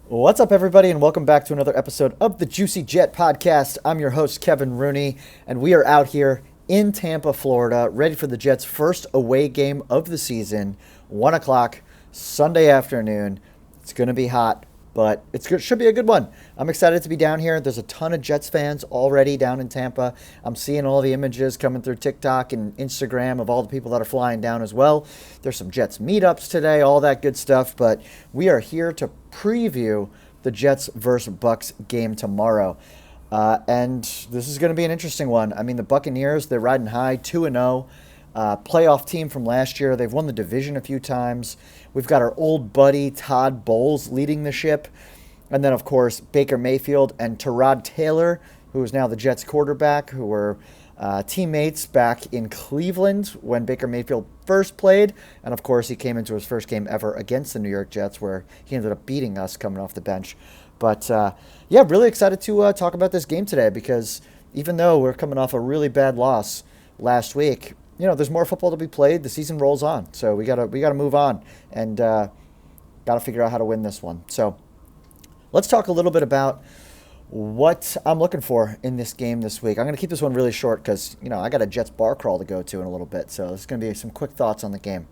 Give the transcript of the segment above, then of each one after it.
What's up, everybody, and welcome back to another episode of the Juicy Jet Podcast. I'm your host, Kevin Rooney, and we are out here in Tampa, Florida, ready for the Jets' first away game of the season, 1 o'clock, Sunday afternoon. It's going to be hot, but should be a good one. I'm excited to be down here. There's a ton of Jets fans already down in Tampa. I'm seeing all the images coming through TikTok and Instagram of all the people that are flying down as well. There's some Jets meetups today, all that good stuff, but we are here to preview the Jets versus Bucs game tomorrow. And this is going to be an interesting one. I mean, the Buccaneers, they're riding high, 2-0. Playoff team from last year. They've won the division a few times. We've got our old buddy Todd Bowles leading the ship. And then, of course, Baker Mayfield and Tyrod Taylor, who is now the Jets quarterback, who were teammates back in Cleveland when Baker Mayfield first played. And, of course, he came into his first game ever against the New York Jets, where he ended up beating us coming off the bench. But, yeah, really excited to talk about this game today because even though we're coming off a really bad loss last week, you know, there's more football to be played. The season rolls on, so we gotta move on and gotta figure out how to win this one. So let's talk a little bit about what I'm looking for in this game this week. I'm gonna keep this one really short because I got a Jets bar crawl to go to in a little bit, so it's gonna be some quick thoughts on the game.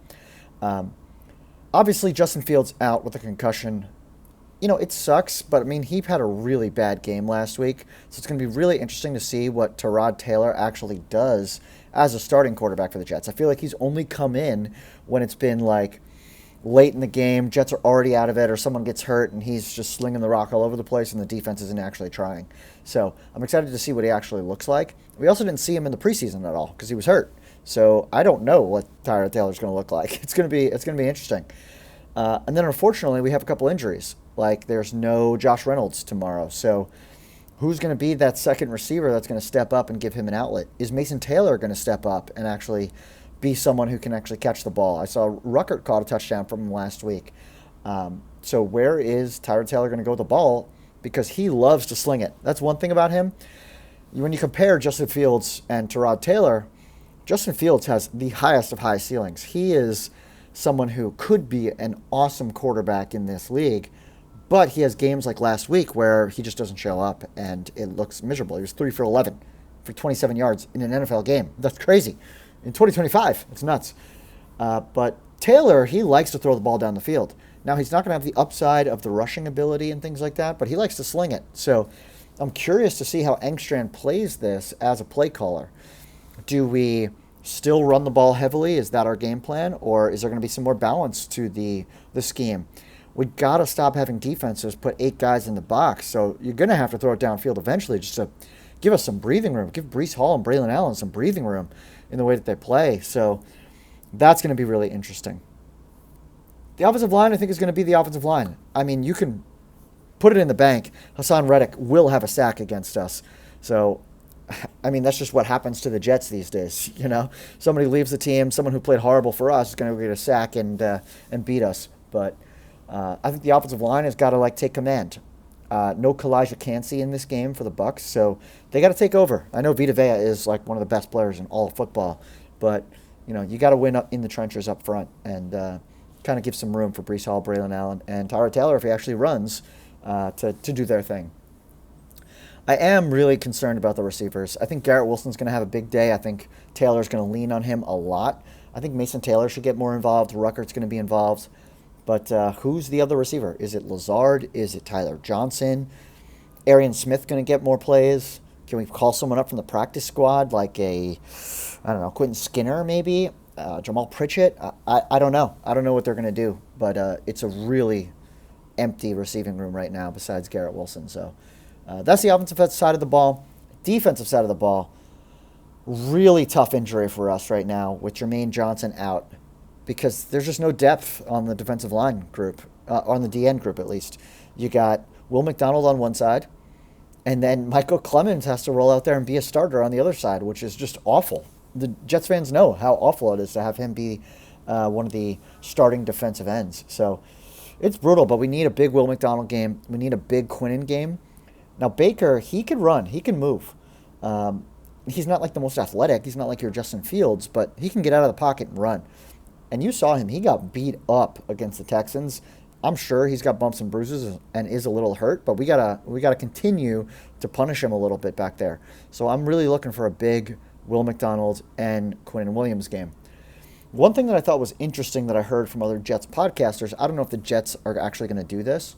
Obviously, Justin Fields out with a concussion. It sucks, but I mean, he had a really bad game last week, so it's going to be really interesting to see what Tyrod Taylor actually does as a starting quarterback for the Jets. I feel like he's only come in when it's been like late in the game, Jets are already out of it, or someone gets hurt and he's just slinging the rock all over the place and the defense isn't actually trying. So I'm excited to see what he actually looks like. We also didn't see him in the preseason at all because he was hurt. So I don't know what Tyrod Taylor's going to look like. It's going to be interesting. And then unfortunately, we have a couple injuries. Like there's no Josh Reynolds tomorrow. So who's going to be that second receiver that's going to step up and give him an outlet? Is Mason Taylor going to step up and actually be someone who can actually catch the ball? I saw Ruckert caught a touchdown from him last week. So where is Tyrod Taylor going to go with the ball? Because he loves to sling it. That's one thing about him. When you compare Justin Fields and Tyrod Taylor, Justin Fields has the highest of high ceilings. He is someone who could be an awesome quarterback in this league, but he has games like last week where he just doesn't show up and it looks miserable. He was 3 for 11 for 27 yards in an NFL game. That's crazy. In 2025, it's nuts. But Taylor, he likes to throw the ball down the field. Now, he's not going to have the upside of the rushing ability and things like that, but he likes to sling it. So I'm curious to see how Engstrand plays this as a play caller. Do we still run the ball heavily? Is that our game plan? Or is there going to be some more balance to the scheme? We got to stop having defenses put 8 guys in the box. So you're going to have to throw it downfield eventually just to give us some breathing room. Give Breece Hall and Braylon Allen some breathing room in the way that they play. So that's going to be really interesting. The offensive line, I think, is going to be the offensive line. I mean, you can put it in the bank. Hassan Reddick will have a sack against us. So I mean, that's just what happens to the Jets these days. Somebody leaves the team, someone who played horrible for us is going to get a sack and beat us. But I think the offensive line has got to take command. No Kalijah Cansey in this game for the Bucs, so they got to take over. I know Vita Vea is one of the best players in all of football, but you got to win up in the trenches up front and kind of give some room for Breece Hall, Braylon Allen, and Tyrod Taylor if he actually runs to do their thing. I am really concerned about the receivers. I think Garrett Wilson's going to have a big day. I think Taylor's going to lean on him a lot. I think Mason Taylor should get more involved. Ruckert's going to be involved. But who's the other receiver? Is it Lazard? Is it Tyler Johnson? Arian Smith going to get more plays? Can we call someone up from the practice squad like Quentin Skinner maybe? Jamal Pritchett? I don't know. I don't know what they're going to do. But it's a really empty receiving room right now besides Garrett Wilson. So that's the offensive side of the ball. Defensive side of the ball, really tough injury for us right now with Jermaine Johnson out because there's just no depth on the defensive line group, on the DN group at least. You got Will McDonald on one side, and then Michael Clemens has to roll out there and be a starter on the other side, which is just awful. The Jets fans know how awful it is to have him be one of the starting defensive ends. So it's brutal, but we need a big Will McDonald game. We need a big Quinnen game. Now, Baker, he can run. He can move. He's not the most athletic. He's not like your Justin Fields, but he can get out of the pocket and run. And you saw him. He got beat up against the Texans. I'm sure he's got bumps and bruises and is a little hurt, but we gotta continue to punish him a little bit back there. So I'm really looking for a big Will McDonald and Quinn Williams game. One thing that I thought was interesting that I heard from other Jets podcasters, I don't know if the Jets are actually going to do this,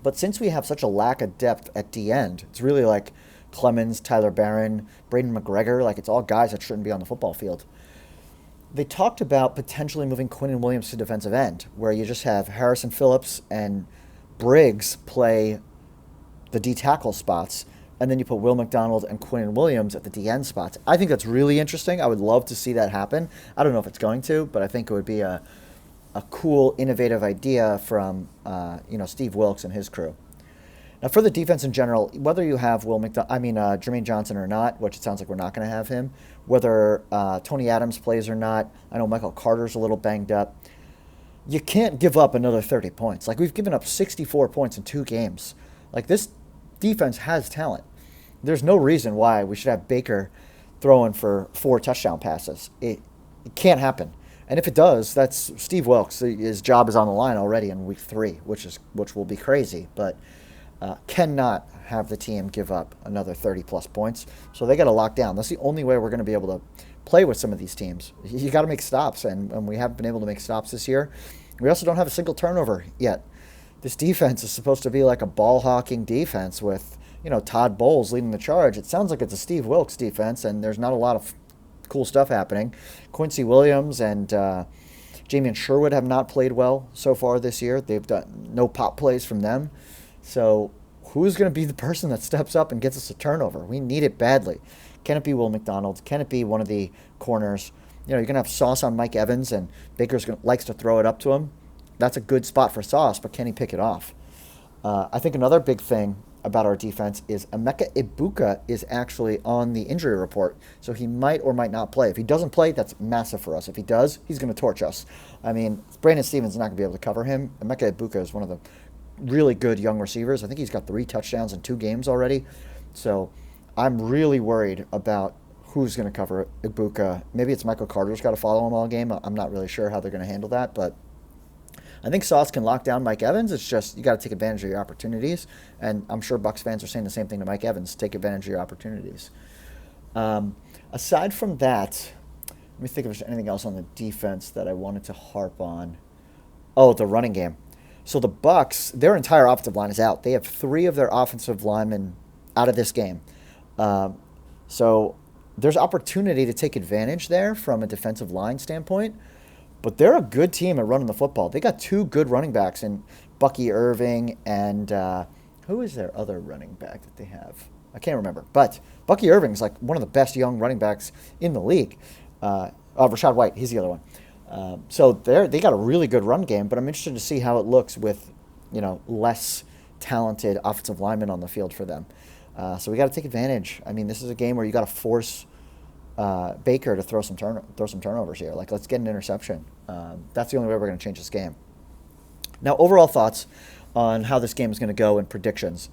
but since we have such a lack of depth at the end, it's really like Clemens, Tyler Barron, Braden McGregor, like it's all guys that shouldn't be on the football field. They talked about potentially moving Quinn Williams to defensive end, where you just have Harrison Phillips and Briggs play the D tackle spots, and then you put Will McDonald and Quinn Williams at the D end spots. I think that's really interesting. I would love to see that happen. I don't know if it's going to, but I think it would be a cool, innovative idea from Steve Wilkes and his crew. Now, for the defense in general, whether you have Jermaine Johnson or not, which it sounds like we're not going to have him, whether Tony Adams plays or not, I know Michael Carter's a little banged up. You can't give up another 30 points. Like, we've given up 64 points in 2 games. Like, this defense has talent. There's no reason why we should have Baker throwing for 4 touchdown passes. It can't happen. And if it does, that's Steve Wilkes. His job is on the line already in week 3, which will be crazy. But cannot have the team give up another 30-plus points. So they got to lock down. That's the only way we're going to be able to play with some of these teams. You got to make stops, and we haven't been able to make stops this year. We also don't have a single turnover yet. This defense is supposed to be like a ball-hawking defense with, Todd Bowles leading the charge. It sounds like it's a Steve Wilkes defense, and there's not a lot of cool stuff happening. Quincy Williams and Jamian Sherwood have not played well so far this year. They've done no pop plays from them. So who's going to be the person that steps up and gets us a turnover? We need it badly. Can it be Will McDonald? Can it be one of the corners? You're going to have Sauce on Mike Evans, and Baker's likes to throw it up to him. That's a good spot for Sauce, but can he pick it off? I think another big thing about our defense is Emeka Ibuka is actually on the injury report, so he might or might not play. If he doesn't play, that's massive for us. If he does, he's going to torch us. I mean, Brandon Stevens is not going to be able to cover him. Emeka Ibuka is one of the really good young receivers. I think he's got 3 touchdowns in 2 games already. So I'm really worried about who's going to cover Ibuka. Maybe it's Michael Carter's got to follow him all game. I'm not really sure how they're going to handle that, but I think Sauce can lock down Mike Evans. It's just you got to take advantage of your opportunities, and I'm sure Bucs fans are saying the same thing to Mike Evans. Take advantage of your opportunities. Aside from that, let me think if there's anything else on the defense that I wanted to harp on. Oh, the running game. So the Bucs, their entire offensive line is out. They have 3 of their offensive linemen out of this game. So there's opportunity to take advantage there from a defensive line standpoint. But they're a good team at running the football. They got 2 good running backs in Bucky Irving and who is their other running back that they have? I can't remember. But Bucky Irving is like one of the best young running backs in the league. Rashad White, he's the other one. So they got a really good run game, but I'm interested to see how it looks with, less talented offensive linemen on the field for them. So we got to take advantage. I mean, this is a game where you got to force Baker to throw some turnovers here. Like, let's get an interception. That's the only way we're going to change this game. Now, overall thoughts on how this game is going to go and predictions.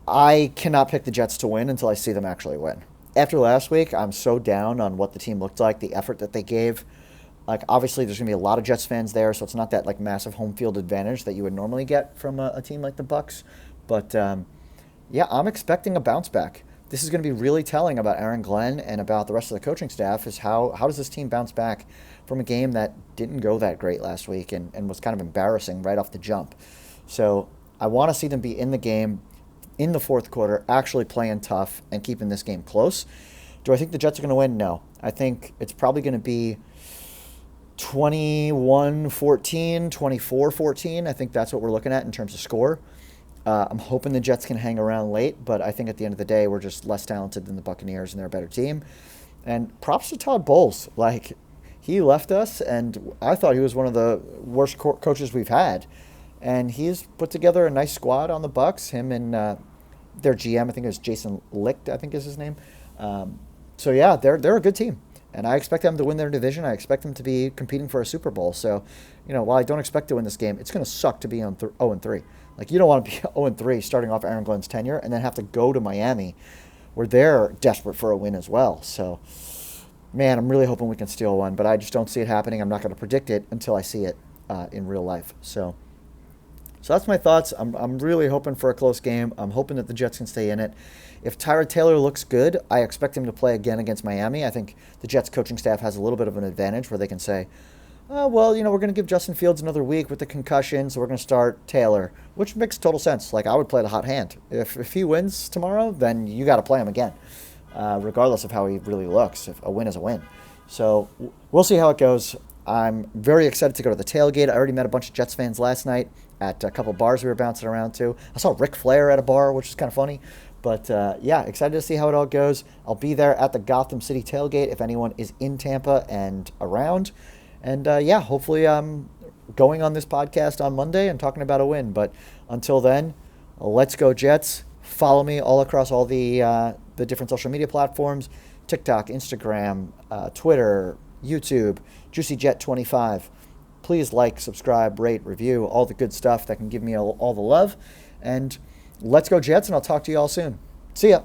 I cannot pick the Jets to win until I see them actually win. After last week, I'm so down on what the team looked like, the effort that they gave. Like, obviously, there's going to be a lot of Jets fans there, so it's not that, like, massive home field advantage that you would normally get from a team like the Bucs. But, yeah, I'm expecting a bounce back. This is going to be really telling about Aaron Glenn and about the rest of the coaching staff is how does this team bounce back from a game that didn't go that great last week and was kind of embarrassing right off the jump. So I want to see them be in the game in the fourth quarter, actually playing tough and keeping this game close. Do I think the Jets are going to win? No. I think it's probably going to be 21-14, 24-14. I think that's what we're looking at in terms of score. I'm hoping the Jets can hang around late, but I think at the end of the day, we're just less talented than the Buccaneers, and they're a better team. And props to Todd Bowles. Like, he left us, and I thought he was one of the worst coaches we've had. And he's put together a nice squad on the Bucs. Him and their GM, I think it was Jason Licht, I think is his name. So yeah, they're a good team. And I expect them to win their division. I expect them to be competing for a Super Bowl. So, while I don't expect to win this game, it's going to suck to be on 0-3. Like, you don't want to be 0-3 starting off Aaron Glenn's tenure and then have to go to Miami where they're desperate for a win as well. So, man, I'm really hoping we can steal one, but I just don't see it happening. I'm not going to predict it until I see it in real life. So, So that's my thoughts. I'm really hoping for a close game. I'm hoping that the Jets can stay in it. If Tyrod Taylor looks good, I expect him to play again against Miami. I think the Jets coaching staff has a little bit of an advantage where they can say, oh, well, we're going to give Justin Fields another week with the concussion, so we're going to start Taylor, which makes total sense. Like, I would play the hot hand. If he wins tomorrow, then you got to play him again, regardless of how he really looks. If a win is a win. So we'll see how it goes. I'm very excited to go to the tailgate. I already met a bunch of Jets fans last night at a couple bars we were bouncing around to. I saw Ric Flair at a bar, which is kind of funny. But yeah, excited to see how it all goes. I'll be there at the Gotham City tailgate if anyone is in Tampa and around. And yeah, hopefully I'm going on this podcast on Monday and talking about a win. But until then, let's go Jets. Follow me all across all the different social media platforms: TikTok, Instagram, Twitter, YouTube, JuicyJet25. Please like, subscribe, rate, review, all the good stuff that can give me all the love. And let's go Jets, and I'll talk to you all soon. See ya.